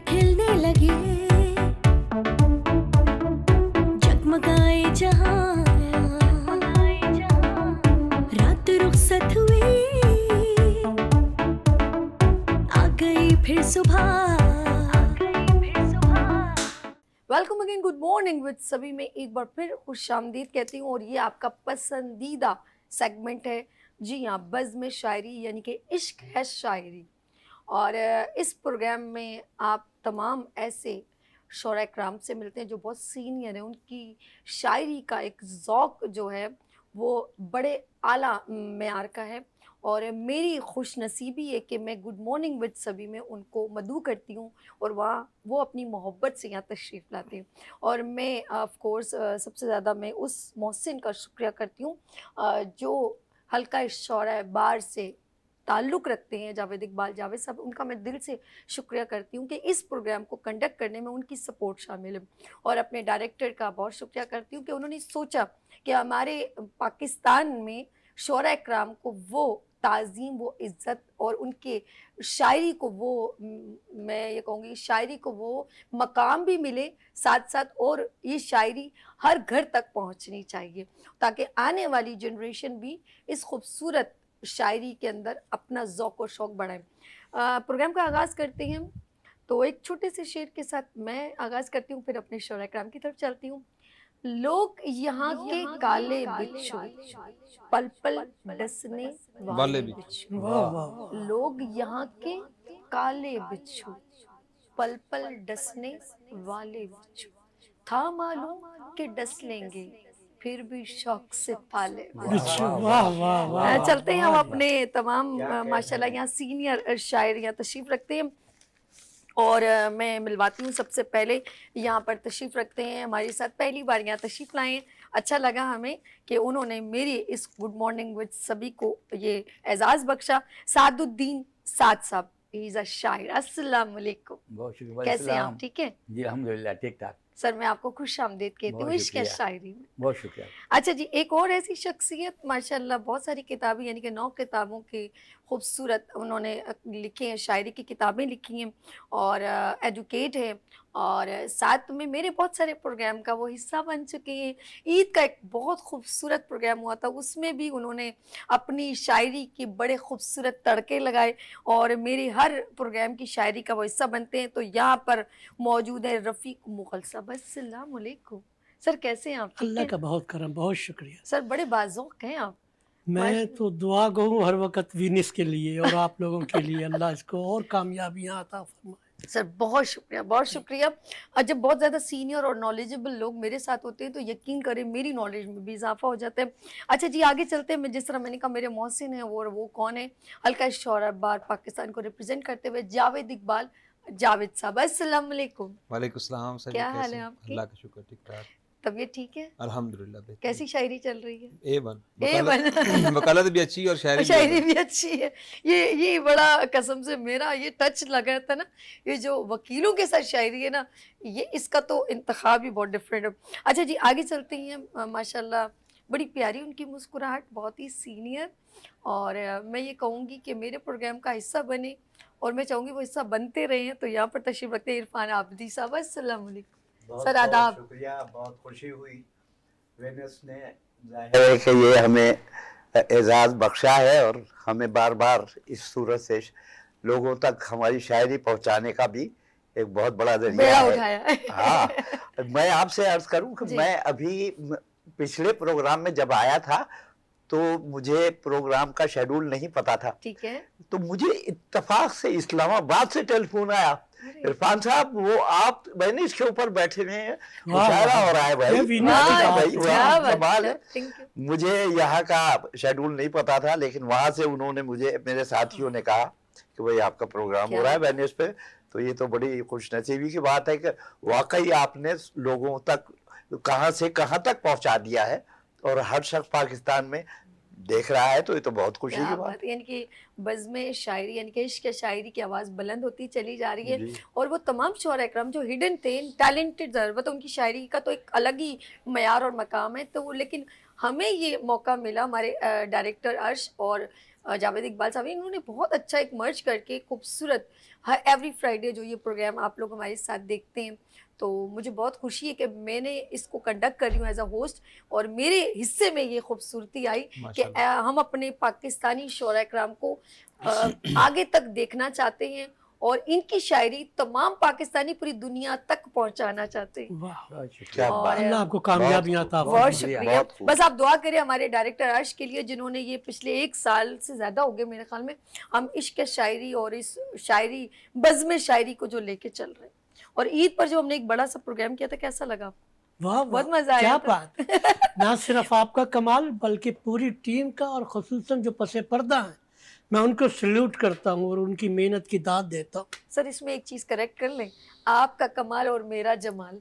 खिलने लगे, जगमगाए जहां, रात रुखसत हुई, आ गई फिर सुबह। Welcome again, good morning with सभी में एक बार फिर खुशामदीद कहती हूँ। और ये आपका पसंदीदा सेगमेंट है, जी हाँ, बज़्म शायरी यानी कि इश्क है शायरी। और इस प्रोग्राम में आप तमाम ऐसे शोरा कराम से मिलते हैं जो बहुत सीनियर हैं। उनकी शायरी का एक ज़ौक़ जो है वो बड़े आला मेयार का है। और मेरी खुश नसीबी है कि मैं गुड मॉर्निंग विद सभी में उनको मदऊ करती हूँ और वहाँ वो अपनी मोहब्बत से यहाँ तशरीफ़ लाते हैं। और मैं ऑफ कोर्स सबसे ज़्यादा मैं उस मोहसिन का शुक्रिया करती हूँ जो हल्का शौरा बार से ताल्लुक़ रखते हैं, जावेद इकबाल जावेद साहब। उनका मैं दिल से शुक्रिया करती हूँ कि इस प्रोग्राम को कंडक्ट करने में उनकी सपोर्ट शामिल है। और अपने डायरेक्टर का बहुत शुक्रिया करती हूँ कि उन्होंने सोचा कि हमारे पाकिस्तान में शोरा कराम को वो ताज़ीम, वो इज़्ज़त और उनके शायरी को वो मैं ये कहूँगी शायरी को वो मकाम भी मिले, साथ साथ और ये शायरी हर घर तक पहुँचनी चाहिए ताकि आने वाली जनरेशन भी इस खूबसूरत शायरी के अंदर अपना ज़ौक़ और शौक़ बढ़ाएं। प्रोग्राम का आगाज़ करते हैं हम तो एक छोटे से शेर के साथ मैं आगाज़ करती हूँ, फिर अपने शोरा कराम की तरफ चलती हूँ। लोग यहाँ के काले बिच्छू, पल पल डसने वाले बिच्छू। लोग यहाँ के काले बिच्छू, पल पल डसने वाले बिच्छू। था मालूम कि डस लेंगे, फिर भी शौक से पाले बिच्छू। वाह वाह वाह। चलते हैं हम अपने तमाम माशाल्लाह यहाँ सीनियर शायर यहाँ तशरीफ़ रखते हैं। और मैं मिलवाती हूँ सबसे पहले यहाँ पर तशरीफ़ रखते हैं, हमारे साथ पहली बार यहाँ तशरीफ़ लाए हैं। अच्छा लगा हमें कि उन्होंने मेरी इस गुड मॉर्निंग विद सभी को ये एजाज़ बख्शा। सादुद्दीन साद साहब, ही इज़ अ शायर। अस्सलाम वालेकुम। बहुत शुक्रिया। कैसे हैं आप? ठीक है जी, अल्हम्दुलिल्लाह ठीक ठाक। सर, मैं आपको खुश आमदीद कहती हूँ बहुत इश्क है शुक्रिया। शायरी में। बहुत शुक्रिया। अच्छा जी, एक और ऐसी शख्सियत माशाल्लाह, बहुत सारी किताबें यानी कि 9 किताबों की खूबसूरत उन्होंने लिखे हैं, शायरी की किताबें लिखी हैं और एजुकेट हैं। और साथ में मेरे बहुत सारे प्रोग्राम का वो हिस्सा बन चुके हैं। ईद का एक बहुत खूबसूरत प्रोग्राम हुआ था, उसमें भी उन्होंने अपनी शायरी के बड़े खूबसूरत तड़के लगाए और मेरे हर प्रोग्राम की शायरी का वो हिस्सा बनते हैं। तो यहाँ पर मौजूद है रफ़ीक मुग़ल साहब। अस्सलाम वालेकुम सर, कैसे हैं आप? ठीक अल्लाह है का बहुत करम, बहुत शुक्रिया। सर, बड़े बाज़ौक़ हैं आप। मैं तो दुआ गो हूँ हर वक्त विनिस के लिए और आप लोगों के लिए, अल्लाह इसको और कामयाबियाँ अता फरमाए। सर बहुत शुक्रिया, बहुत शुक्रिया। और जब बहुत ज़्यादा सीनियर और नॉलेजेबल लोग मेरे साथ होते हैं तो यकीन करें मेरी नॉलेज में भी इजाफा हो जाता है। अच्छा जी, आगे चलते हैं। मैं जिस तरह मैंने कहा मेरे मोहसिन हैं और वो कौन है, हल्का शौरा बार पाकिस्तान को रिप्रेजेंट करते हुए जावेद इकबाल जावेद साहब। अस्सलाम वालेकुम। वालेकुम सलाम सर, क्या कैसे हाल है हैं? आपके? अल्लाह का शुक्र, ठीक ठाक, तबीयत ठीक है? अल्हम्दुलिल्लाह बेहतर। कैसी शायरी चल रही है? A1 A1 वकालत भी अच्छी है और शायरी भी शायरी A1। भी अच्छी है। ये बड़ा कसम से मेरा ये टच लगा था ना, ये जो वकीलों के साथ शायरी है ना, ये इसका तो इंतखाब ही बहुत डिफरेंट है। अच्छा जी, आगे चलते हैं। माशाल्लाह बड़ी प्यारी उनकी मुस्कुराहट, बहुत ही सीनियर। और मैं ये कहूँगी कि मेरे प्रोग्राम का हिस्सा बने और मैं चाहूँगी वो हिस्सा बनते रहे हैं। तो यहाँ पर तशरीफ़ रखते हैं इरफान आबिदी साहब। अस्सलाम वालेकुम सर, आदाब। शुक्रिया, बहुत खुशी हुई वेनिस ने ज़ाहिर है कि ये हमें एजाज़ बख्शा है और हमें बार बार इस सूरत से लोगों तक हमारी शायरी पहुंचाने का भी एक बहुत बड़ा जरिया बेड़ा है। उठाया है। हाँ, मैं आपसे अर्ज करूं कि जी। मैं अभी पिछले प्रोग्राम में जब आया था तो मुझे प्रोग्राम का शेड्यूल नहीं पता था। ठीक है। तो मुझे इत्तेफाक से इस्लामाबाद से टेलीफोन आया, इरफान साहब वो आप मैंने इसके ऊपर बैठे हुए हैं, मुशायरा हो रहा है भाई। ये विनय मैंने की कहा, बात भाई है। वाह, क्या कमाल बात है। है, थैंक यू। मुझे यहाँ का शेड्यूल नहीं पता था, लेकिन वहां से उन्होंने मुझे, मेरे साथियों ने कहा कि भाई आपका प्रोग्राम हो रहा है वेन्यूज पे। तो ये तो बड़ी खुशनसीबी की बात है कि वाकई आपने लोगों तक कहाँ से कहाँ तक पहुँचा दिया है और हर शख्स पाकिस्तान में देख रहा है। तो ये तो बहुत खुशी की बात यानी कि बज़्म शायरी यानी कि इश्क शायरी की आवाज़ बुलंद होती चली जा रही है। जी। और वो तमाम शोरा कराम जो हिडन थे, टैलेंटेड ज़रूर, तो उनकी शायरी का तो एक अलग ही मयार और मकाम है। तो लेकिन हमें ये मौका मिला, हमारे डायरेक्टर अर्श और جاوید اقبال صاحب، انہوں نے بہت اچھا ایک مرج کر کے خوبصورت ایوری فرائیڈے جو یہ پروگرام آپ لوگ ہمارے ساتھ دیکھتے ہیں، تو مجھے بہت خوشی ہے کہ میں نے اس کو کنڈکٹ کر رہی ہوں ایز اے ہوسٹ، اور میرے حصے میں یہ خوبصورتی آئی کہ ہم اپنے پاکستانی شعراء کرام کو آگے تک دیکھنا چاہتے ہیں اور ان کی شاعری تمام پاکستانی پوری دنیا تک پہنچانا چاہتے ہیں. واہ، کیا اور بات اللہ آپ کو کامیابیاں عطا بہت فرمائے. شکریہ. بہت خوب. بس آپ دعا کریں ہمارے ڈائریکٹر عرش کے لیے، جنہوں نے یہ پچھلے 1 سال سے زیادہ ہو گئے میرے خیال میں ہم عشق شاعری اور اس شاعری بزم شاعری کو جو لے کے چل رہے ہیں. اور عید پر جو ہم نے ایک بڑا سا پروگرام کیا تھا، کیسا لگا؟ واہ بہت واہ، مزہ آیا کیا تھا. بات. نہ صرف آپ کا کمال بلکہ پوری ٹیم کا، اور خصوصاً جو پس پردہ ہیں میں ان کو سلیوٹ کرتا ہوں اور ان کی محنت کی داد دیتا ہوں. سر اس میں ایک چیز کریکٹ کر لیں، آپ کا کمال اور میرا جمال.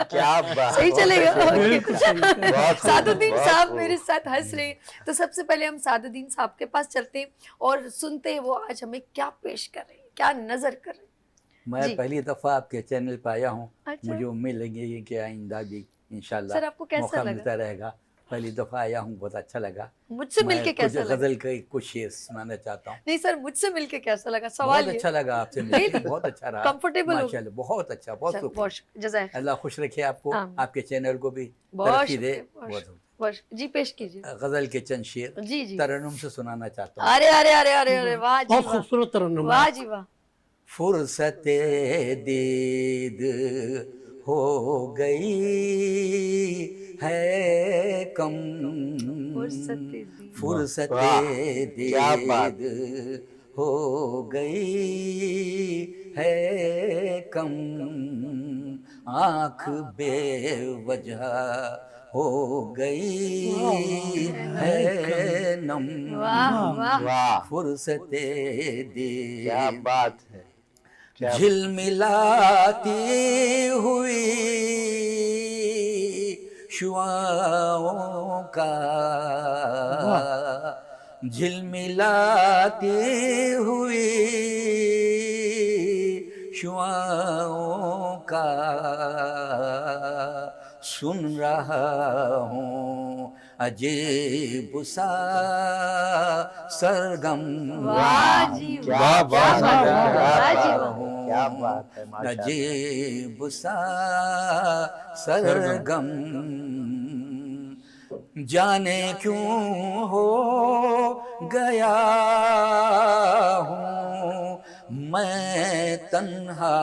کیا بات. صحیح چلے گا. بالکل صحیح. بہت خوب، سعد الدین بہت صاحب خوب. میرے ساتھ ہنس رہے ہیں، تو سب سے پہلے ہم سعد الدین صاحب کے پاس چلتے ہیں اور سنتے ہیں وہ آج ہمیں کیا پیش کر رہے ہیں، کیا نظر کر رہے ہیں. میں جی. پہلی دفعہ آپ کے چینل پہ آیا ہوں. اچھا. مجھے امید لگی ہے کہ آئندہ بھی سر انشاءاللہ آپ کو کیسا موقع لگا؟ ملتا رہے گا. پہلی دفعہ آیا ہوں، بہت اچھا لگا. مجھ سے مل کے میں کچھ کیسا لگا؟ غزل کا کچھ شعر سنانا چاہتا ہوں. نہیں سر، مجھ سے مل کے کیسا لگا؟ سوال بہت یہ اچھا لگا آپ سے مل کے، بہت اچھا رہا. کمفرٹیبل ہو؟ ماشاءاللہ بہت اچھا، بہت چلو، شکریہ. بہت شکریہ، جزائے خیر. اللہ خوش رکھے آپ کو، آمین. آپ کے چینل کو بھی بہت ترقی دے. شکریہ، بہت بہت شکریہ. جی پیش کیجیے. غزل کے چند شعر جی جی. ترنم سے سنانا چاہتا ہوں. ارے ارے ارے ارے ارے، واہ جی بہت واہ، خوبصورت ترنم. واہ جی واہ. فرصت دید ہو گئی ہے کم، فرصت کیا بات. دید ہو گئی ہے کم، آنکھ بے وجہ ہو گئی ہے نم، واہ واہ. واہ، فرصت کیا دید بات ہے. کیا جھلملاتی ہوئی شعاعوں کا، جھلملاتی ہوئی شعاعوں کا سن رہا ہوں عجیب سا سرگم. واہ جی کیا بات ہے. واہ جی کیا واہ. بات ہے. کیا بات ہے. ماشاءاللہ. عجیب سا سرگم، جانے کیوں ہو گیا ہوں میں تنہا،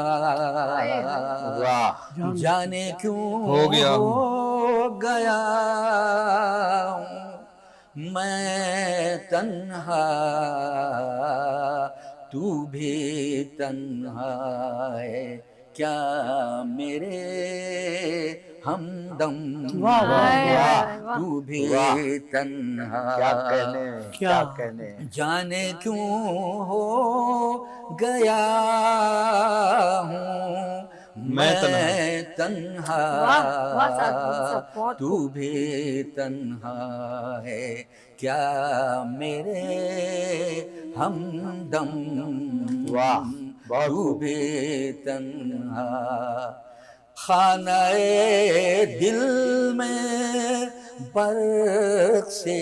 واہ. جانے کیوں ہو گیا ہو گیا ہوں میں تنہا، تو بھی تنہا ہے کیا میرے ہمدم. واہ واہ واہ. تو بھی واہ. تنہا، کیا کہنے، کیا کہنے. جانے کیوں ہو گیا ہوں میں تنہا، واہ واہ سعد الدین صاحب، بہت تو بھی تنہا ہے کیا میرے ہمدم. واہ، بہت تو خوب. بھی تنہا، خانہ دل میں برق سے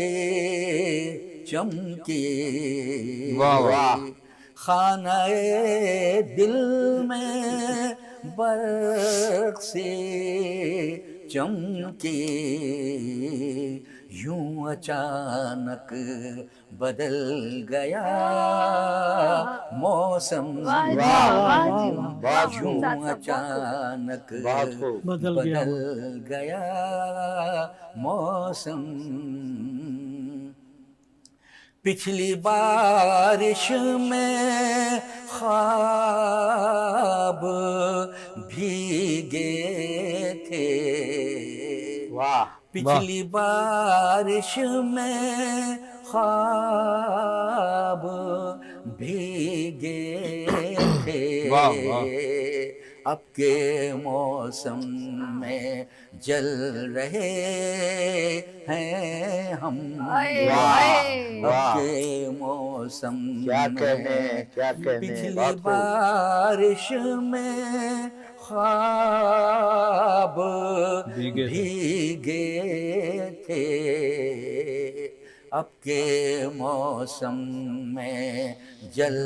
چمکی، واہ واہ. خانہ دل میں برق سے چمکی، یوں اچانک بدل گیا موسم. واہ جی واہ. واہ جی واہ. بہت یوں خوب. اچانک بہت خوب. بدل گیا بدل گیا موسم. پچھلی بارش میں خواب بھیگے تھے، واہ. پچھلی بارش میں خواب بھیگے تھے، واہ واہ. اب کے موسم میں جل رہے ہیں ہم. آئے آئے. اب کے موسم کیا کہنے، میں کیا کہنے. پچھلی بہت خوب. بارش میں خواب بھیگے بھیگے تھے، अब के मौसम में जल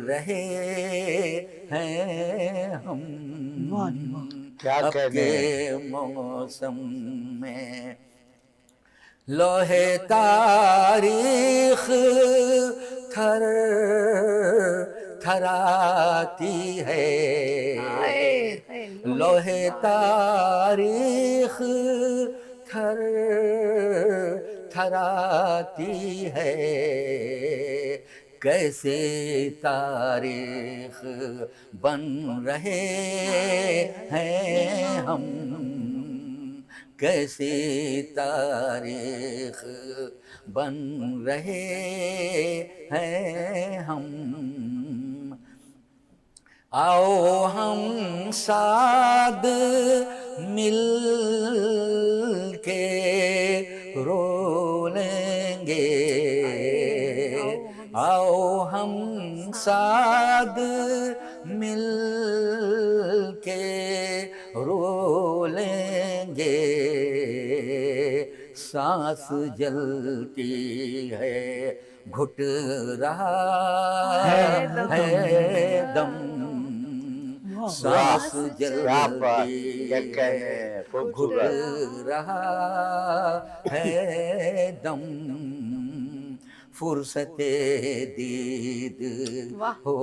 रहे हैं हम, क्या अब कहने के मौसम में लोहे तारीख थर थराती है, लोहे तारीख थर थराती है, कैसे तारीख बन रहे हैं हम, कैसे तारीख बन रहे हैं हम। आओ हम साथ मिल के रो लेंगे, आओ हम साथ मिल के रो लेंगे, सांस जलती है घुट रहा है दम, सांस जलती है घुट रहा है दम, फुर्सते दीद हो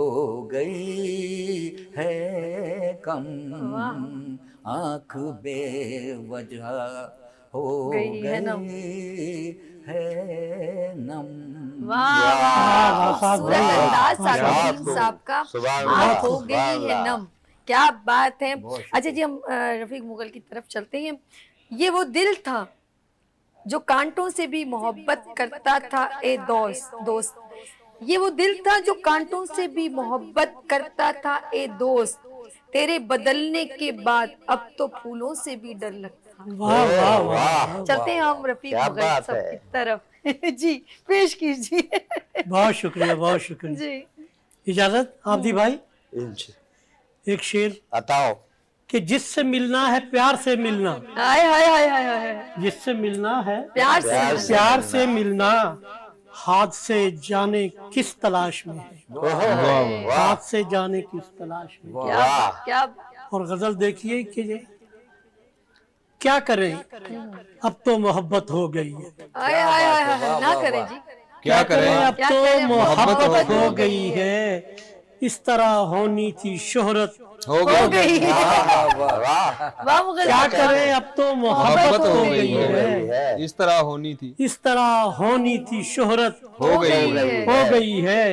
गई है कम, आँख बेवजह हो गई है नम। वाह वाह, खूबसूरत अंदाज सुभान साकिब साहब का, सुभान आँख हो अल्लाह, गई है सुभान नम। क्या बात है। अच्छा जी, हम रफीक मुगल की तरफ चलते हैं। ये वो दिल था जो कांटों से भी मोहब्बत करता था ए दोस्त, ये वो दिल था जो कांटों से भी मोहब्बत करता था ए दोस्त, तेरे बदलने के बाद अब तो फूलों से भी डर लगता। वाह वाह वाह, चलते हैं हम रफीक क्या मुगल बात साहब है। की तरफ। जी पेश कीजिए। बहुत शुक्रिया, बहुत शुक्रिया। जी इजाजत आबदी भाई, इंच एक शेर बताओ। कि जिससे मिलना है प्यार से मिलना, हाय हाय हाय हाय हाय, जिससे मिलना है प्यार प्यार से प्यार से मिलना, हाथ से जाने किस तलाश में है, हाथ से जाने किस तलाश में। क्या और गजल देखिए कि ये क्या करें, अब तो मोहब्बत हो गई है, हाय हाय हाय हाय, ना करें जी, क्या करें, अब क्या तो करें, मोहब्बत हो हो गई है, इस तरह होनी थी शोहरत हो हो गई, गई। वाह वाह मुगल क्या साहब, करें, अब तो मोहब्बत हो गई है, है। इस तरह होनी थी, इस तरह होनी थी शोहरत हो गई, हो गई है,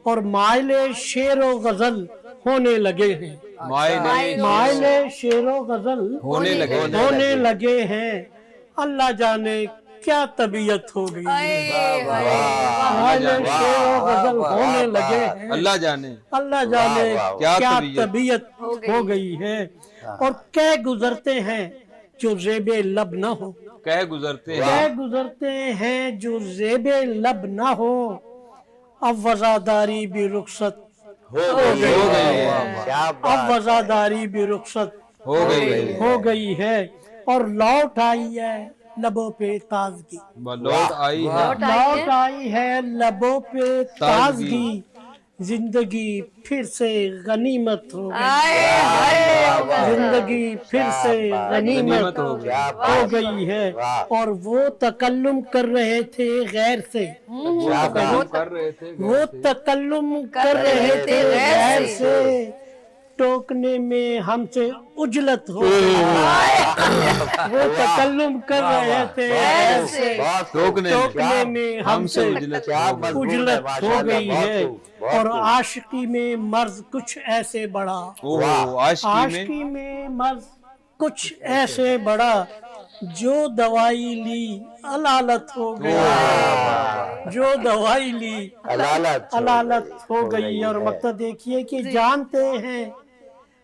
और मायले शेर व गजल होने लगे हैं, मायने मायले शेर व गजल होने लगे, होने लगे हैं, अल्लाह जाने क्या तबीयत हो गई हाय है, हाय वाह, मायले शेर व गजल होने लगे हैं, अल्लाह जाने अल्लाह जाने वाह, वाह, क्या क्या तबीयत तबीयत हो गई है, और कह गुजरते हैं जो ज़ेबे लब न हो, कह गुजरते हैं, कह गुजरते हैं जो ज़ेबे लब न हो, अब वज़ादारी भी रुखसत हो गई है। क्या अब बात। वज़ादारी भी रुखसत हो गई, हो गई है, और लौट आई है लबों पे ताजगी, लौट आई है, लौट आई है लबों पे ताजगी, जिंदगी फिर से गनीमत हो गई, हाय हाय, जिंदगी फिर से गनीमत हो गई, हो गई है, और वो तकल्लुम कर रहे थे गैर से, कर रहे थे, वो तकल्लुम कर रहे थे गैर से, टोकने में हमसे उजलत हो गई, वो तकल्लुम कर रहे थे गैर से, टोकने में हमसे उजलत उजलत हो गई है, और आशिकी में मर्ज कुछ ऐसे बड़ा, आशिकी में मर्ज कुछ ऐसे बड़ा, जो दवाई ली अलालत हो गई, जो दवाई ली अलालत हो गई। और मकसद देखिए कि जानते हैं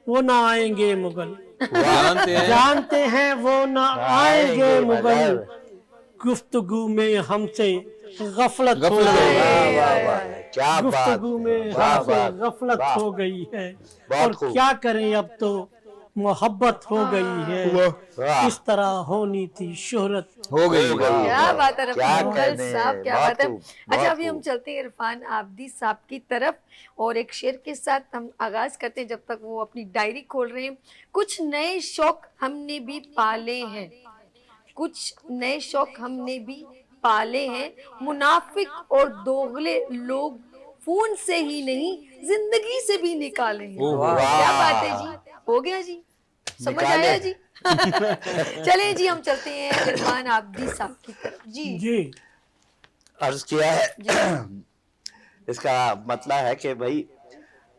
वो ना आएंगे मुगल, जानते हैं वो ना आएंगे मुगल, गुफ्तगू में हमसे गफलत हो गई, गुफ्तगू में हमसे गफलत हो गई है, और क्या करें अब तो मोहब्बत हो गई है, वाह। इस तरह होनी थी शोहरत। हो गई क्या बात है क्या रफी मुगल कहने, साहब, क्या बहुत बात है। खूब, अच्छा बहुत अभी हम खूब। चलते हैं इरफान आबदी साहब की तरफ और एक शेर के साथ हम आगाज करते हैं जब तक वो अपनी डायरी खोल रहे हैं। कुछ नए शौक हमने भी पाले हैं, कुछ नए शौक हमने भी पाले हैं, मुनाफिक और दोगले लोग फोन से ही नहीं जिंदगी से भी निकाले हैं। ओह, क्या बात है जी, हो गया जी, समझ निकाले। आया जी। चले जी हम चलते हैं इरफान आबदी साहब की तरफ जी। जी अर्ज किया है इसका मतलब है कि भाई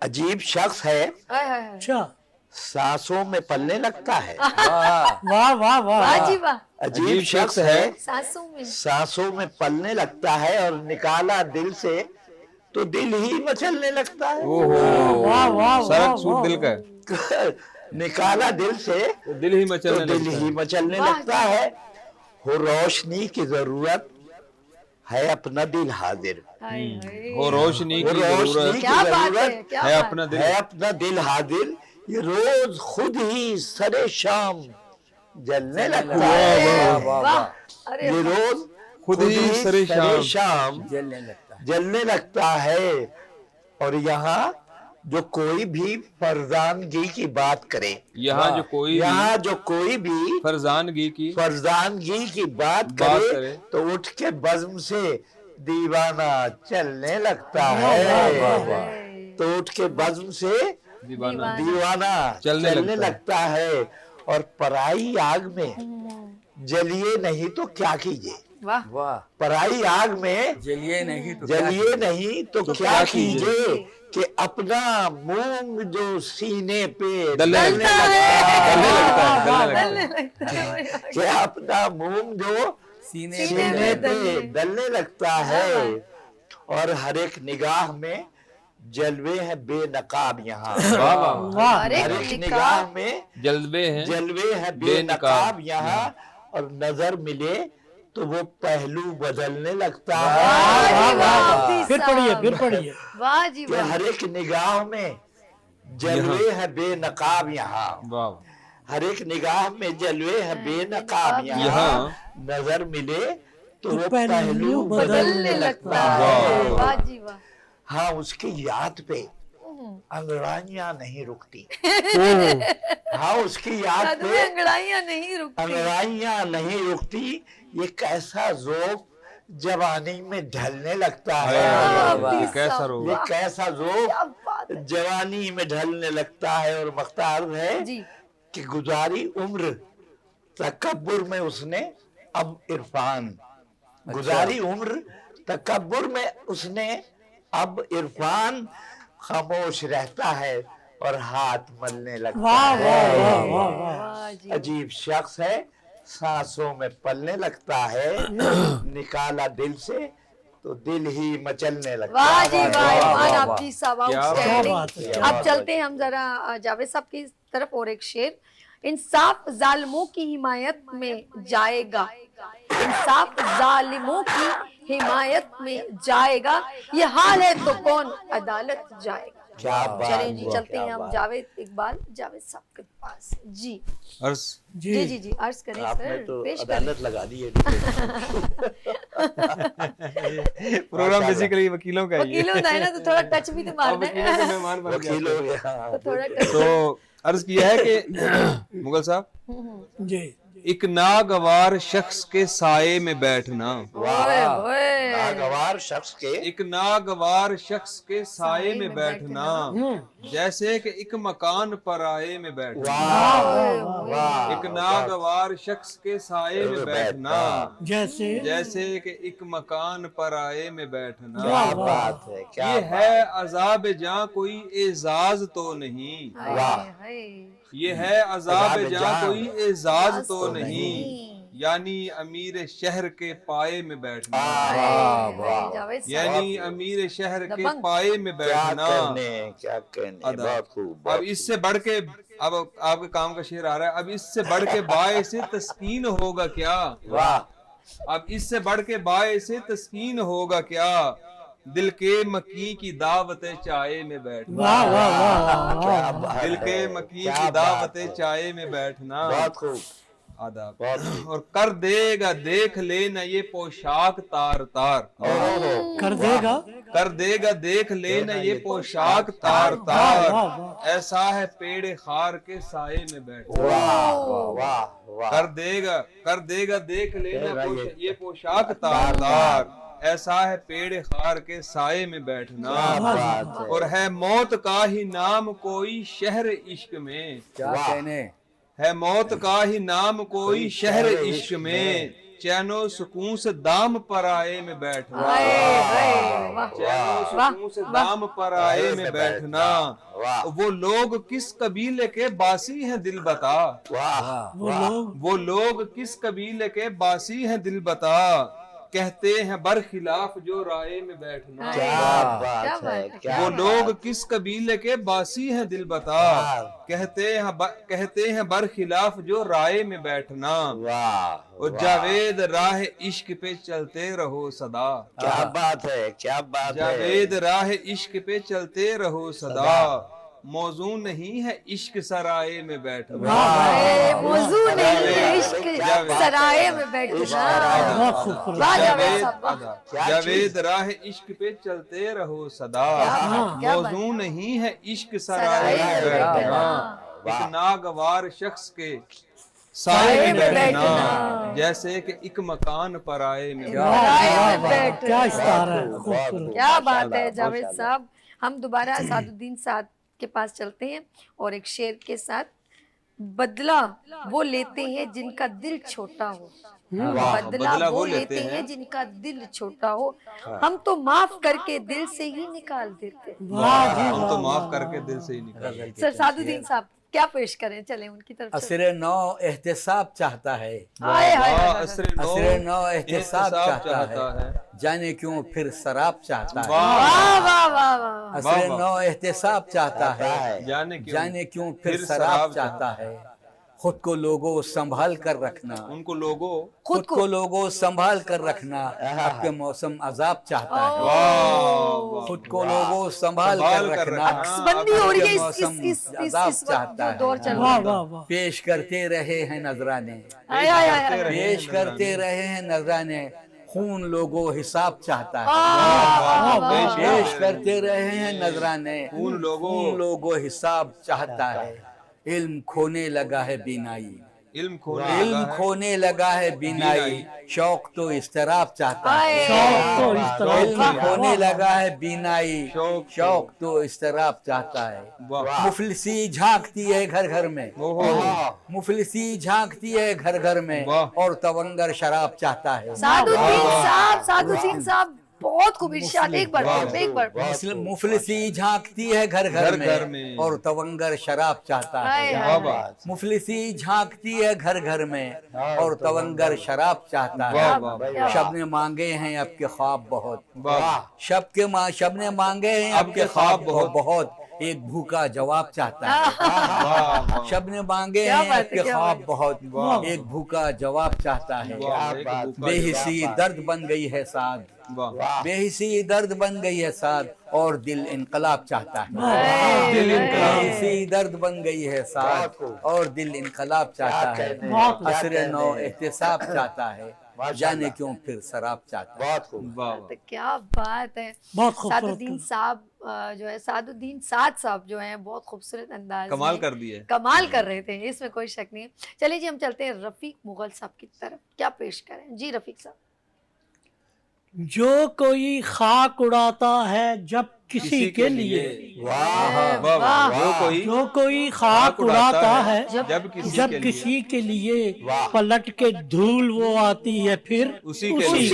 अजीब शख्स है, हाय हाय हाय। अच्छा, सांसों में पलने लगता है। वाह वाह वाह वाह, वाह जी वाह, अजीब शख्स है, सांसों में सांसों में पलने लगता है, और निकाला दिल से तो दिल ही मचलने लगता है। ओहो, वाह वाह सरक वाह, सूट वाह। दिल का है, निकाला दिल से तो दिल ही तो मचलने दिल लगता ही है। मचलने वाह लगता है। हो रोशनी की जरूरत है, अपना दिल हाजिर। हाय हाय। हो रोशनी वो की रोशनी जरूरत की क्या बात है, जरूरत क्या है, बात अपना दिल है, अपना दिल हाजिर। ये रोज खुद ही सरे शाम जलने लगता है। वाह वाह वाह, वाह, अरे ये रोज खुद ही सरे शाम जलने लगता है। जलने लगता है। और यहाँ जो कोई भी फरजानगी की बात करे, यहाँ जो कोई भी यहाँ जो कोई भी फरजानगी की फरजानगी की बात बात करे करे, तो उठ के बज़्म से दीवाना चलने लगता वाह, है। वाह, वाह। तो उठ के बज़्म से दीवाना दीवाना चलने चलने लगता लगता है। और पराई आग में जलिए नहीं तो क्या कीजिए, वाह वाह, पराई आग में जलिए नहीं तो क्या जलिए नहीं तो क्या क्या कीजिए, कि अपना मूंग जो सीने पे दलने दलने लगता लगता डलने है, लगता है, डलने डलने लगता है। लगता है। कि अपना मूंग जो सीने सीने सीने पे पे दलने लगता है। और हर एक निगाह में जलवे हैं बेनकाब यहाँ। वाह वाह, वाह, अरे हर एक निकाह निगाह में जलवे हैं जलवे हैं बेनकाब बेनकाब यहाँ। और नजर मिले तो वो पहलू बदलने लगता वाह है। जी वाह, आबदी फिर पढ़िए साहब। फिर पढ़िए। वाह जी कि वाह, हर एक निगाह में जलवे हैं बेनकाब यहाँ। वाह, हर एक निगाह में जलवे हैं बेनकाब यहाँ। यहाँ नजर मिले तो तो वो पहलू पहलू बदलने बदलने लगता वाह, है। वाह। वाह जी वाह। हाँ, उसकी याद पे अंगड़ाइयां नहीं रुकती। हाँ, उसकी याद कद में पे अंगड़ाइयां नहीं रुकती। अंगड़ाइयां नहीं रुकती। ये कैसा ज़ोक जवानी में ढलने लगता अरे है। वाह, वाह, आबदी ये कैसा साहब, रोग ये वाह, कैसा क्या ज़ोक बात है जवानी में ढलने लगता है। और मख्तार है जी। कि गुजारी उम्र तकब्बुर में उसने अब इरफान, गुजारी उम्र तकब्बुर में उसने अब इरफान। खामोश रहता है और हाथ मलने लगता वाह है। वाह वाह वाह वाह, वाह जी अजीब शख्स है, सांसों में पलने लगता है, निकाला दिल से तो दिल ही मचलने लगता वाह है। जी वाह, वाह, इरफान वाह, आबदी साहब क्या आउटस्टैंडिंग। बात है। अब चलते हैं हम जरा जावेद साहब की तरफ और एक शेर। इंसाफ जालिमों की हिमायत में जाएगा, इंसाफ जालिमों की हिमायत में जाएगा, ये हाल है तो कौन अदालत जाएगा। क्या बात चलें जी, है, चलते क्या हैं हम बात। जावेद इकबाल जावेद साहब के पास जी। अर्ज जी जी जी जी, अर्ज करें आपने सर, तो पेश करें। अदालत लगा दी है। प्रोग्राम बेसिकली वकीलों का ही है। वकीलों है ना, तो थोड़ा टच भी तो अब मारना वकीलों के है। मेहमान बन वकील गए। हो गया। तो थोड़ा टच। तो अर्ज किया है कि मुगल साहब, जी एक नागवार शख्स के साये में बैठना, ओए ओए, नागवार शख्स के एक नागवार शख्स के साये में बैठना, जैसे कि एक मकान पराये में बैठना। वाह वाह, एक नागवार शख्स के साये में बैठना, जैसे जैसे कि एक मकान पराये में बैठना। क्या बात है, क्या ये बात है अजाब जां कोई एजाज तो नहीं, हाय वाह। हाय, ये है अजाब अजाब जां जां कोई एजाज तो तो नहीं, नहीं। यानी अमीर शहर के पाए में बैठना, वाह वाह, जावेद साहब, यानी अमीर शहर के दबंग। पाए में क्या बैठना। करने, क्या करने, अदा। बहुत खूब। अब बहुत इससे बढ़ के, अब आपके काम का शेर आ रहा है, अब इससे बढ़ के बाए से तस्कीन होगा क्या, खूब। वाह, अब इससे बढ़ के बाए से तस्कीन होगा क्या, دل کے مکی کی دعوت چائے میں بیٹھنا واہ واہ واہ کیا واہ بات دل کے ہے، مکی کیا کی بات دعوت ہے، چائے میں بیٹھنا بہت خوب، آداب بہت خوب۔ اور کر دے گا دیکھ لینا یہ پوشاک تار تار کر دے گا کر دے گا دیکھ لینا یہ پوشاک تار تار ایسا ہے پیڑ خار کے سائے میں بیٹھنا واہ واہ واہ، کر دے گا دیکھ لینا یہ پوشاک تار تار ایسا ہے پیڑ خار کے سائے میں بیٹھنا کیا بات ہے، اور ہے موت کا ہی نام کوئی شہر عشق میں کیا کہنے ہے موت کا ہی نام کوئی شہر عشق میں چین و سکون سے دام پر آئے میں بیٹھنا چین و سکون سے دام پر آئے میں بیٹھنا وہ لوگ کس قبیلے کے باسی ہیں دل بتا واہ، وہ لوگ کس قبیلے کے باسی ہیں دل بتا کہتے ہیں برخلاف جو رائے میں بیٹھنا کیا بات ہے، کیا وہ لوگ کس قبیلے کے باسی ہیں دل بتا کہتے ہیں برخلاف جو رائے میں بیٹھنا واہ، اور جاوید راہ عشق پہ چلتے رہو صدا کیا بات ہے، کیا بات ہے، جاوید راہ عشق پہ چلتے رہو صدا موضوع نہیں ہے عشق سرائے میں بیٹھنا موضوع نہیں ہے عشق سرائے میں بیٹھنا بہت خوبصورت واہ جاوید صاحب واہ۔ جاوید راہ عشق پہ چلتے رہو صدا کیا موضوع نہیں ہے عشق سرائے میں بیٹھنا ایک ناگوار شخص کے سائے میں بیٹھنا جیسے کہ ایک مکان پر آئے میں کیا استعارہ ہے خوبصورت کیا بات ہے جاوید صاحب ہم دوبارہ اسعد الدین سعد کے پاس چلتے ہیں اور ایک شعر کے ساتھ بدلہ وہ لیتے ہیں جن کا دل چھوٹا ہو بدلہ وہ لیتے ہیں جن کا دل چھوٹا ہو ہم تو معاف کر کے دل سے ہی نکال دیتے ہم تو معاف کر کے دل سے ہی نکال سر سعد الدین صاحب کیا پیش کریں چلیں ان کی طرف عصر نو احتساب چاہتا ہے عصر نو احتساب چاہتا ہے جانے کیوں پھر سراب چاہتا ہے واہ واہ واہ واہ عصر نو احتساب چاہتا ہے جانے کیوں پھر سراب چاہتا ہے خود کو لوگوں سنبھال کر رکھنا ان کو لوگوں خود کو لوگوں سنبھال کر رکھنا اب کے موسم عذاب چاہتا ہے خود کو لوگوں سنبھال کر رکھنا بندی ہو رہی ہے موسم اس عذاب وقت چاہتا جو ہے دور چل رہا واہ ہے واہ واہ پیش کرتے رہے ہیں نذرانے آئے پیش کرتے رہے ہیں نذرانے خون لوگوں حساب چاہتا ہے پیش کرتے رہے ہیں نذرانے خون لوگوں حساب چاہتا ہے علم کھونے لگا ہے بینائی علم کھونے لگا ہے بینائی شوق تو اضطراب چاہتا ہے شوق تو اس طرح علم کھونے لگا ہے بینائی شوق تو اضطراب چاہتا ہے مفلسی جھانکتی ہے گھر گھر میں مفلسی جھانکتی ہے گھر گھر میں اور تونگر شراب چاہتا ہے سعد الدین صاحب بہت خوب ارشاد ایک بار مفلسی جھانکتی ہے گھر گھر میں اور تونگر شراب چاہتا ہے مفلسی جھانکتی ہے گھر گھر میں اور تونگر شراب چاہتا ہے شب نے مانگے ہیں اب کے خواب بہت شب نے مانگے ہیں اب کے خواب بہت ایک بھوکا جواب چاہتا ہے شب نے مانگے ہیں اب کے خواب بہت ایک بھوکا جواب چاہتا ہے بے حسی درد بن گئی ہے سعد بے حسی درد بن گئی ہے سعد اور دل انقلاب چاہتا ہے بے حسی درد بن گئی ہے سعد اور دل انقلاب چاہتا ہے عصر نو احتساب چاہتا ہے جانے کیوں پھر سراب چاہتا ہے بہت خوب، کیا بات ہے بہت سعد خوبصورت الدین صاحب جو ہے سعد الدین سعد صاحب جو ہیں بہت خوبصورت انداز کمال میں کر دیے کمال کر رہے تھے اس میں کوئی شک نہیں ہے چلیے جی ہم چلتے ہیں رفیق مغل صاحب کی طرف کیا پیش کریں جی رفیق صاحب جو کوئی خاک اڑاتا ہے جب کسی کے لیے جو کوئی خاک اڑاتا ہے جب کسی کے لیے پلٹ کے دھول وہ آتی ہے پھر اسی کے لیے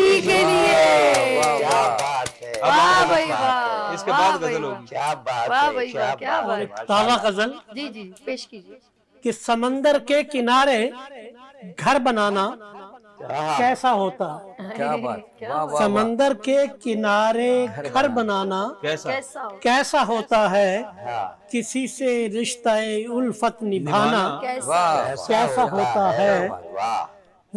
کیا بات ہے، واہ بھائی واہ اس کے بعد غزل ہوگی کیا بات واہ ہے، بھائی واہ کیا بات تازہ غزل جی جی پیش کیجیے کہ سمندر کے کنارے گھر بنانا کیسا ہوتا کیا بات سمندر کے کنارے گھر بنانا کیسا ہو کیسا ہوتا ہے کسی سے رشتہ الفت نبھانا کیسا کیسا ہوتا ہے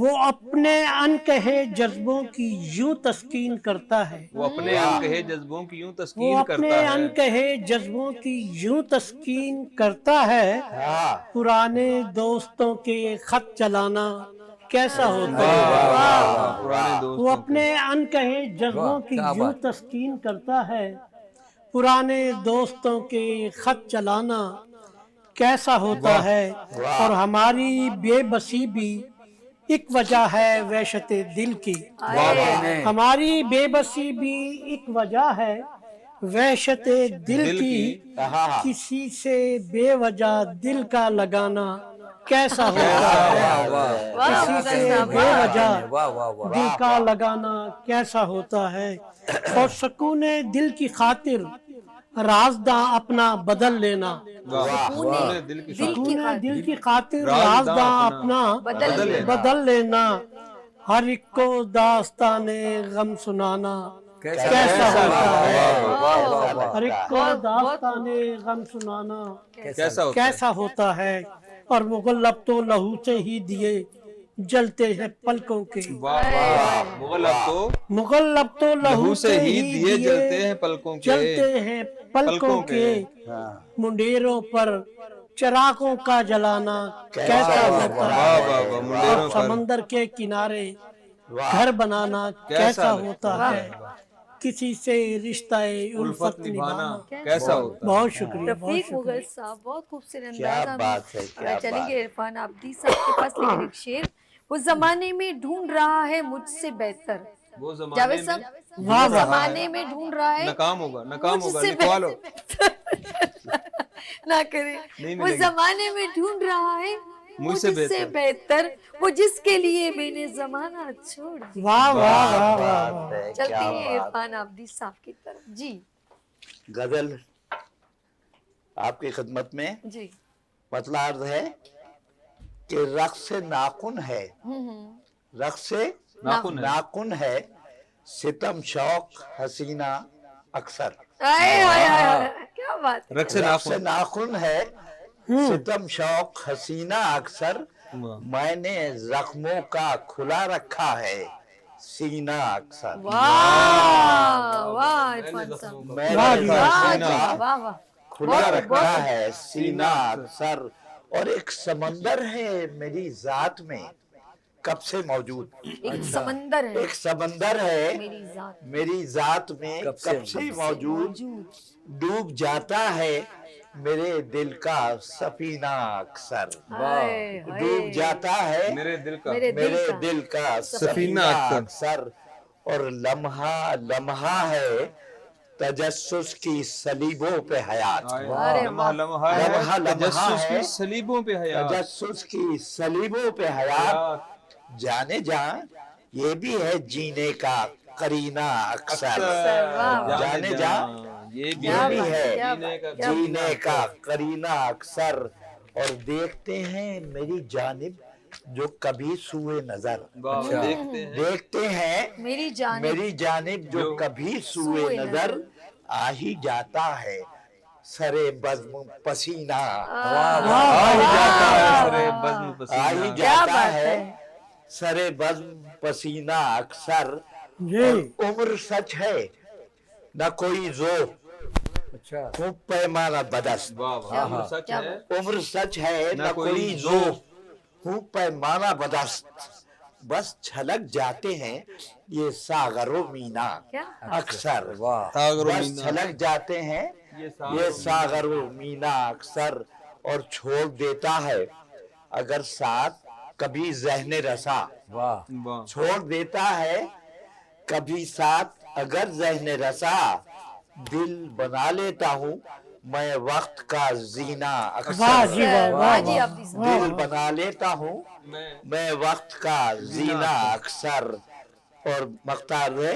वो अपने अनकहे जज्बों की यूं तस्कीन करता है, वो अपने अनकहे जज्बों की यूं वो तस्कीन अपने करता है। अनकहे जज्बों की यूं तस्कीन करता है। हाँ पुराने दोस्तों के खत चलाना कैसा होता वाह, है। वाह, वाह, पुराने वो दोस्तों अपने अनकहे जज्बों वाह, की क्या यूं बात। तस्कीन करता है। पुराने दोस्तों के खत चलाना कैसा होता है। और हमारी बेबसी भी एक वजह है वहशत दिल की, हमारी बेबसी भी एक वजह है वहशत दिल की। किसी से बेवजह दिल का लगाना कैसा होता है, किसी से बेवजह वाह वाह वाह। दिल का लगाना कैसा होता है। और सुकून दिल की खातिर राजदा अपना बदल लेना, वाह, दिल की सुकून दिल की खातिर राजदा राजदा अपना अपना बदल लेना। हर एक को दास्ताने गम सुनाना कैसा होता है। हर एक को दास्ताने गम सुनाना कैसा होता है। कैसा होता है। और मुगल अब तो लहू से ही दिए जलते हैं पलकों के, वाह वाह, मुगल अब तो लहू से ही दिए जलते हैं पलकों के, जलते हैं पलकों के। मुंडेरों पर चिरागों का जलाना कैसा होता वाह वाह है। वाह, मुंडेरों और पर समंदर के किनारे घर बनाना कैसा होता है। किसी से रिश्ता उल्फत निभाना कैसा होता है। बहुत शुक्रिया, बहुत रफीक शुक्रिया। मुगल साहब बहुत खूबसूरत क्या अंदाज़ में बात है, क्या चलेंगे इरफान आबदी साहब के पास। लेकिन एक शेर, वो जमाने में ढूंढ रहा है मुझसे बेहतर। वो जावेद जमाने साहब, में वाह वो वाह। जमाने में ढूंढ रहा है नाकाम होगा मुझसे निकालो। ना करे। नहीं वो मिलेगी। जमाने में ढूंढ रहा है मुझसे मुझसे बेहतर, वो जिसके लिए मैंने जमाना छोड़ दिया। वाह वाह वाह वाह। बात है, चलते क्या हैं बात। इरफान आबदी साहब की तरफ। जी गजल आपकी खिदमत में। जी। मतलब अर्ज है कि रक्स नाखुन है, रक्स नाखुन है, सितम शौक हसीना अक्सर। आए हाय हाय हाय, क्या बात है। रक्स रक्स नाखुन नाखुन है, सितम शौक हसीना अक्सर। मैंने जख्मों का खुला रखा है सीना अक्सर। वाह वाह इरफान साहब, मैंने वाह जी, वाह जख्मों जी, का वाह वाह। खुला रखा है सीना अक्सर। और एक समंदर है मेरी जात में कब से मौजूद। एक समंदर है एक समंदर है मेरी जात मेरी जात में कब कब से से मौजूद। डूब जाता है मेरे दिल का सफीना अक्सर। हाय हाय। डूब जाता है मेरे दिल का मेरे मेरे का दिल का सफीना अक्सर। और लम्हा लम्हा है तजस्सुस की सलीबों पे हयात। अरे लम्हा लम्हा है लम्हा लम्हा तजस्सुस है की सलीबों पे हयात। तजस्सुस की सलीबों पे हयात। जाने जा ये भी है जीने का करीना अक्सर। जाने जा ये भी क्या भी बात है क्या जीने बात, का जीने का करीना अक्सर। और देखते हैं मेरी जानिब जो कभी सुए नजर। देखते हैं मेरी जान मेरी जानिब जो कभी सुए सुए नजर। आ ही जाता है सरे बज़्म पसीना। सरे बज़्म आ पसीना। ही क्या जाता बात है है। सरे बज़्म पसीना अक्सर। जी और उम्र सच है न कोई जोर अच्छा खूब पैमाना बदस्त। वाह वाह, उम्र सच क्या है उम्र सच है न न कोई कोई जोर खूब पैमाना बदस्त। बस छलक जाते हैं ये सागरो मीना क्या अक्सर। वाह सागरो बस मीना। छलक जाते हैं ये सागरो मीना अक्सर। और छोड़ देता है अगर साथ कभी ज़हने रसा। वाह वाह छोड़ देता है कभी साथ अगर ज़हने रसा। दिल बना लेता हूँ मैं वक्त का जीना वाह अक्सर। जी वाह वाह वाह जी वाह। आबदी साहब। दिल बना लेता हूँ मैं वक्त का जीना अक्सर। और मख्तार है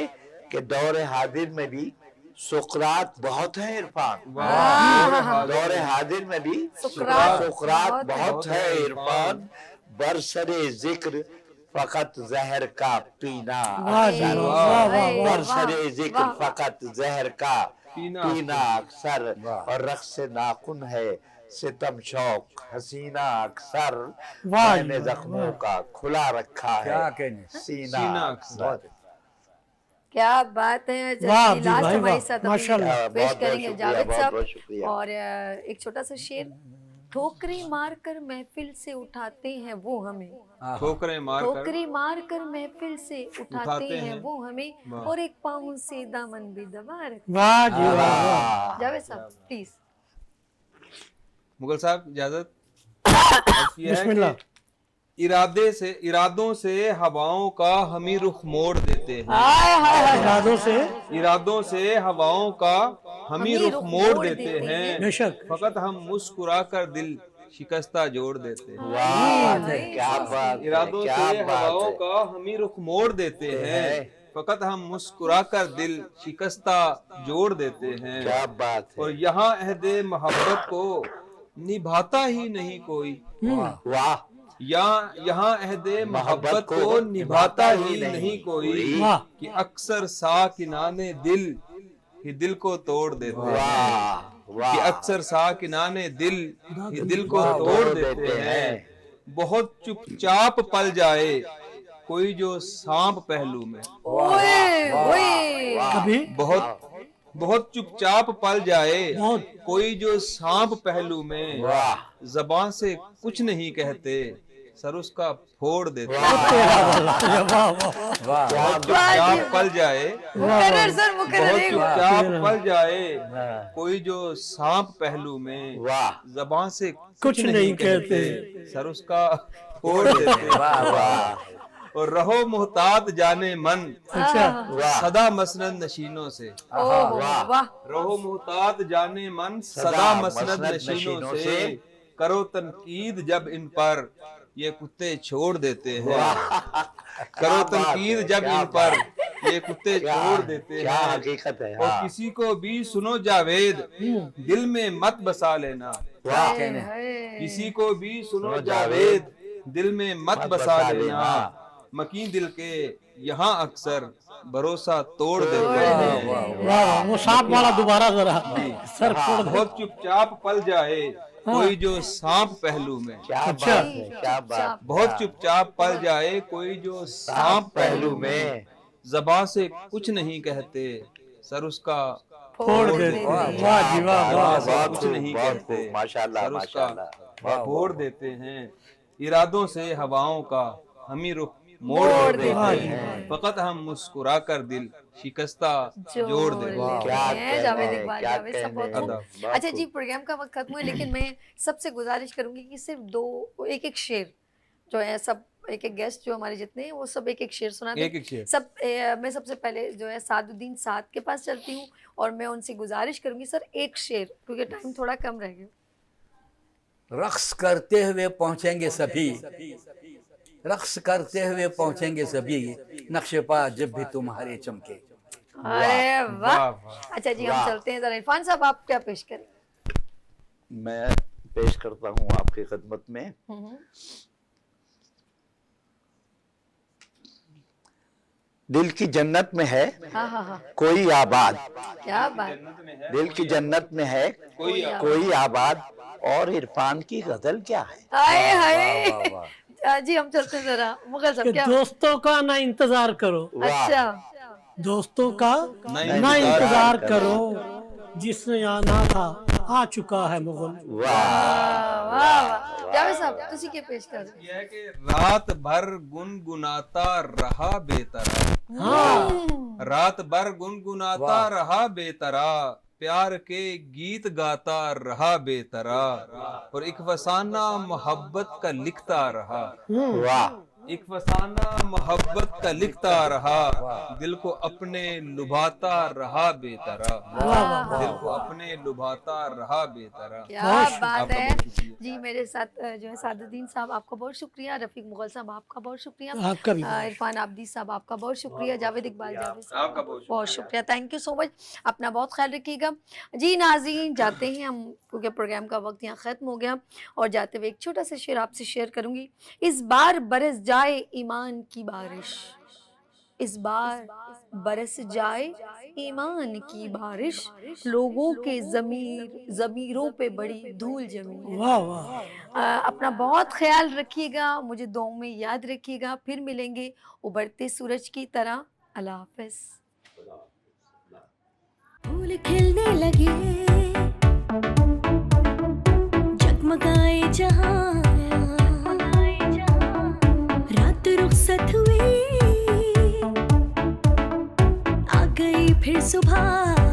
कि दौर हाजिर में भी सुकरात बहुत है इरफान। दौर हाजिर में भी सुकरात बहुत है इरफान। बरसरे जिक्र फकत जहर का पीना वाह जी अक्सर। वाह वाह वाह वाह। बरसरे जिक्र फकत जहर का पीना अक्सर। और रक्स नाखुन है सितम शौक हसीना अक्सर वाह मैंने जख्मों का खुला रखा क्या है कहने सीना सीना अक्सर। क्या बात है। वाह चलिए जी लास्ट भाई, हमारे वाह, साथ माशाल्लाह। अभी पेश बहुत-बहुत करेंगे शुक्रिया, जावेद बहुत-बहुत साहब। शुक्रिया। और एक छोटा सा शेर। ठोकरें मार कर महफिल से उठाते हैं वो हमें, ठोकरें मार कर ठोकरें मार कर महफिल से उठाते हैं हैं वो हमें, वाह। और एक पाँव से दामन भी दबा रखते। वाह जी वाह वाह। जावेद साहब प्लीज। मुगल साहब इजाजत। अर्ज़ किया है बिस्मिल्लाह। कि इरादों से हवाओं का हम ही रुख मोड़ देते हैं। हाय हाय हाय। इरादों से हवाओं का हम ही रुख मोड़ देते हैं। बेशक। फकत हम मुस्कुरा कर दिल शिकस्ता जोड़ देते हैं। वाह क्या बात है, इरादों क्या से बात हवाओं है। का हम ही रुख मोड़ देते हैं। फकत हम मुस्कुरा कर दिल शिकस्ता जोड़ देते हैं। क्या बात और है। यहाँ अहदे मोहब्बत को निभाता ही नहीं कोई। वाह यहाँ अहदे मोहब्बत को निभाता ही नहीं कोई, वाह। कि अक्सर साकिनाने दिल ही दिल को तोड़ देते हैं। वाह कि वाह अक्सर साकिनाने दिल ही दिल को तोड़ देते हैं। बहुत चुपचाप पल जाए कोई जो सांप पहलू में। ओए ओए। कभी बहुत चुपचाप पल जाए बहुत। कोई जो सांप पहलू में। वाह जबान से कुछ नहीं कहते सर उसका फोड़ देते। चुपचाप पल जाए मुकर्रर सर मुकर्रर। बहुत एक बार। चुपचाप पल जाए कोई जो सांप पहलू में। वाह जबान से कुछ नहीं कहते सर उसका फोड़ देते। वाह वाह और रहो मुहतात जाने मन अच्छा सदा मसनद नशीनों से। ओह वाह। रहो मुहतात जाने मन सदा मसनद नशीनों से। करो तनकीद जब इन पर ये कुत्ते छोड़ देते हैं। करो तनकीद जब इन पर ये कुत्ते छोड़ देते क्या हैं। हकीकत है। और किसी को भी सुनो जावेद दिल में मत बसा लेना। वाह किसी को भी सुनो जावेद दिल में मत बसा लेना। मकीन दिल के यहाँ अक्सर भरोसा तोड़ देते हैं। वाह। वो सांप वाला दोबारा जरा सर फोड़ दो। बहुत चुपचाप पल जाए कोई जो सांप पहलू में। क्या अच्छा। बात है, क्या बात। बहुत चुपचाप पल जाए कोई जो सांप पहलू में। जबां से कुछ नहीं कहते सर उसका फोड़ देते। वाह जी वाह वाह। से कुछ नहीं कहते माशाल्लाह सर उसका माशाल्लाह। फोड़ देते हैं। इरादों से हवाओं का हम ही रुख मोड़ देते हैं। फकत हम मुस्कुरा कर दिल शिकस्ता जोड़ देते हैं। क्या हैं जावेद कहने, इकबाल। क्या जावेद साहब बहुत कहने। खूब। बहुत अच्छा जी खूब। प्रोग्राम का वक्त खत्म हुआ, लेकिन मैं सबसे गुजारिश करूंगी कि सिर्फ एक एक शेर जो है, सब एक एक गेस्ट जो हमारे जितने हैं वो सब एक एक शेर सुना दें। एक शेर। सब मैं सबसे पहले जो है सादुद्दीन साद के पास चलती हूँ और मैं उनसे गुजारिश करूंगी सर एक शेर, क्योंकि टाइम थोड़ा कम रह गया। रक्स करते हुए पहुंचेंगे सभी, रक्स करते हुए पहुंचेंगे सभी, नक्शे पा जब भी तुम्हारे चमके। अरे वाह। अच्छा जी हम चलते हैं जरा। इरफान साहब आप क्या पेश करें? मैं पेश करता हूँ आपकी खिदमत में। दिल की जन्नत में है हाँ हाँ हाँ। कोई आबाद, क्या बात। दिल की जन्नत में है कोई आबाद, और इरफान की गजल क्या है। हाय हाय। जी हम चलते हैं जरा। मुगल साहब कि क्या? दोस्तों का ना इंतजार करो, अच्छा दोस्तों का ना इंतजार करो, जिसने आना था आ चुका है मुगल। वाह वाह। जावेद साहब तुसी के पेश कर? यह है कि रात भर गुनगुनाता रहा बेतरा। रात भर गुनगुनाता रहा बेतरा, प्यार के गीत गाता रहा बेतरा, और एक फसाना मोहब्बत का लिखता रहा। वाह एक फसाना मोहब्बत का लिखता रहा, दिल को अपने लुभाता रहा बेतरा। दिल को अपने लुभाता रहा बेतरा। क्या बात है जी। मेरे साथ जो है सादुद्दीन साहब आपका बहुत शुक्रिया, रफीक मुगल साहब आपका बहुत शुक्रिया, आपका भी। इरफान आबदी साहब आपका बहुत शुक्रिया, जावेद इकबाल जावेद साहब आपका बहुत शुक्रिया। Thank you so much. अपना बहुत ख्याल रखिएगा जी। नाज़रीन जाते हैं हम, क्योंकि प्रोग्राम का वक्त यहाँ ख़त्म हो गया, और जाते हुए एक छोटा सा शेर आपसे शेयर करूंगी। इस बार बरस जाए ईमान की बारिश, इस बार برس جائے ایمان کی بارش لوگوں کے ضمیروں پہ بڑی دھول جمی. واہ واہ. اپنا بہت خیال رکھیے گا, مجھے دعاؤں میں یاد رکھیے گا. پھر ملیں گے ابھرتے سورج کی طرح. اللہ حافظ. پھول کھلنے لگے جگمگائے جہاں رات رخصت ہوئی آ گئی پھر صبح